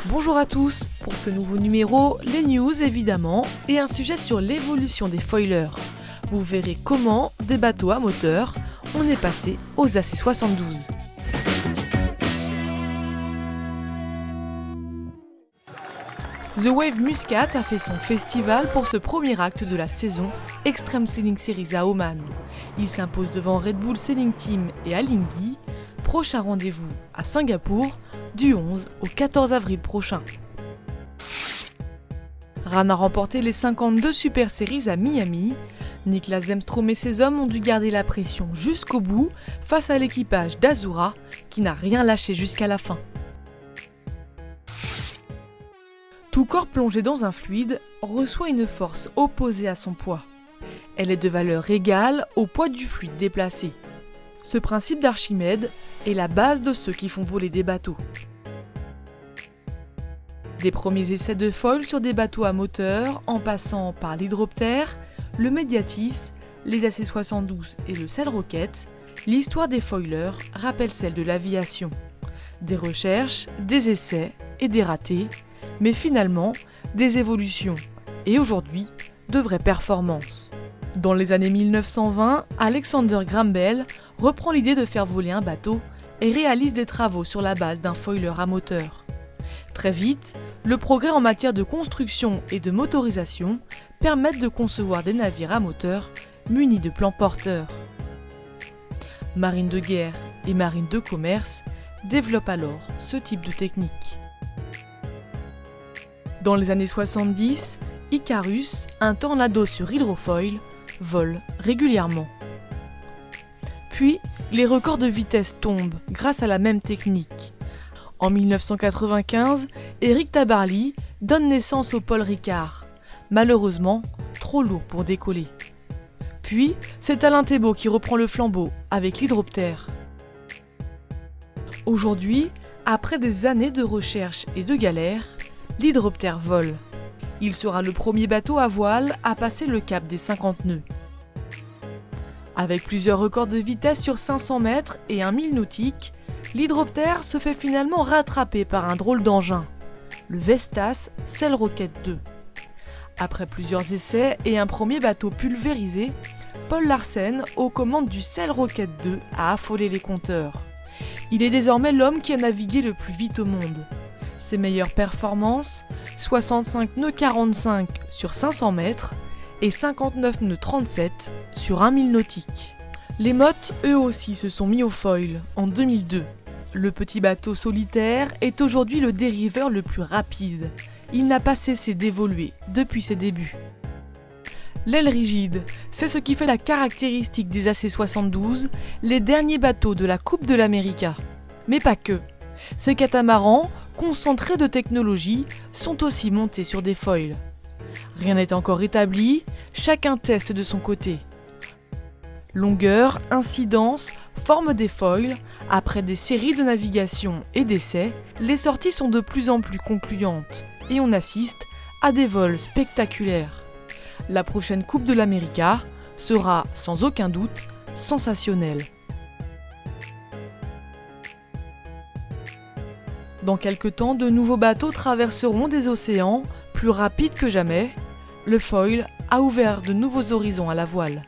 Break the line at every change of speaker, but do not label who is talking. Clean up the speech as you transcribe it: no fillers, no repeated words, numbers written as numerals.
Bonjour à tous, pour ce nouveau numéro, les news évidemment, et un sujet sur l'évolution des foilers. Vous verrez comment, des bateaux à moteur, on est passé aux AC72. The Wave Muscat a fait son festival pour ce premier acte de la saison Extreme Sailing Series à Oman. Il s'impose devant Red Bull Sailing Team et Alinghi. Prochain rendez-vous à Singapour du 11 au 14 avril prochain. RAN a remporté les 52 Super Series à Miami. Niklas Zennström et ses hommes ont dû garder la pression jusqu'au bout face à l'équipage d'Azura qui n'a rien lâché jusqu'à la fin. Tout corps plongé dans un fluide reçoit une force opposée à son poids. Elle est de valeur égale au poids du fluide déplacé. Ce principe d'Archimède est la base de ceux qui font voler des bateaux. Des premiers essais de foil sur des bateaux à moteur, en passant par l'hydroptère, le Mediatis, les AC72 et le Sail Rocket, l'histoire des foilers rappelle celle de l'aviation. Des recherches, des essais et des ratés, mais finalement des évolutions et aujourd'hui de vraies performances. Dans les années 1920, Alexander Graham Bell reprend l'idée de faire voler un bateau et réalise des travaux sur la base d'un foiler à moteur. Très vite, le progrès en matière de construction et de motorisation permettent de concevoir des navires à moteur munis de plans porteurs. Marine de guerre et marine de commerce développent alors ce type de technique. Dans les années 70, Icarus, un tornado sur hydrofoil, vole régulièrement. Puis, les records de vitesse tombent grâce à la même technique. En 1995, Éric Tabarly donne naissance au Paul Ricard, malheureusement trop lourd pour décoller. Puis, c'est Alain Thébault qui reprend le flambeau avec l'hydroptère. Aujourd'hui, après des années de recherche et de galères, l'hydroptère vole. Il sera le premier bateau à voile à passer le cap des 50 nœuds. Avec plusieurs records de vitesse sur 500 mètres et 1000 nautiques, l'hydroptère se fait finalement rattraper par un drôle d'engin, le Vestas Sail Rocket 2. Après plusieurs essais et un premier bateau pulvérisé, Paul Larsen, aux commandes du Sail Rocket 2, a affolé les compteurs. Il est désormais l'homme qui a navigué le plus vite au monde. Ses meilleures performances, 65 nœuds 45 sur 500 mètres et 59 nœuds 37 sur 1000 nautiques. Les mottes, eux aussi, se sont mis au foil en 2002. Le petit bateau solitaire est aujourd'hui le dériveur le plus rapide. Il n'a pas cessé d'évoluer depuis ses débuts. L'aile rigide, c'est ce qui fait la caractéristique des AC72, les derniers bateaux de la Coupe de l'América. Mais pas que. Ces catamarans, concentrés de technologie, sont aussi montés sur des foils. Rien n'est encore établi, chacun teste de son côté. Longueur, incidence, forme des foils, après des séries de navigation et d'essais, les sorties sont de plus en plus concluantes et on assiste à des vols spectaculaires. La prochaine Coupe de l'América sera sans aucun doute sensationnelle. Dans quelques temps, de nouveaux bateaux traverseront des océans plus rapides que jamais. Le foil a ouvert de nouveaux horizons à la voile.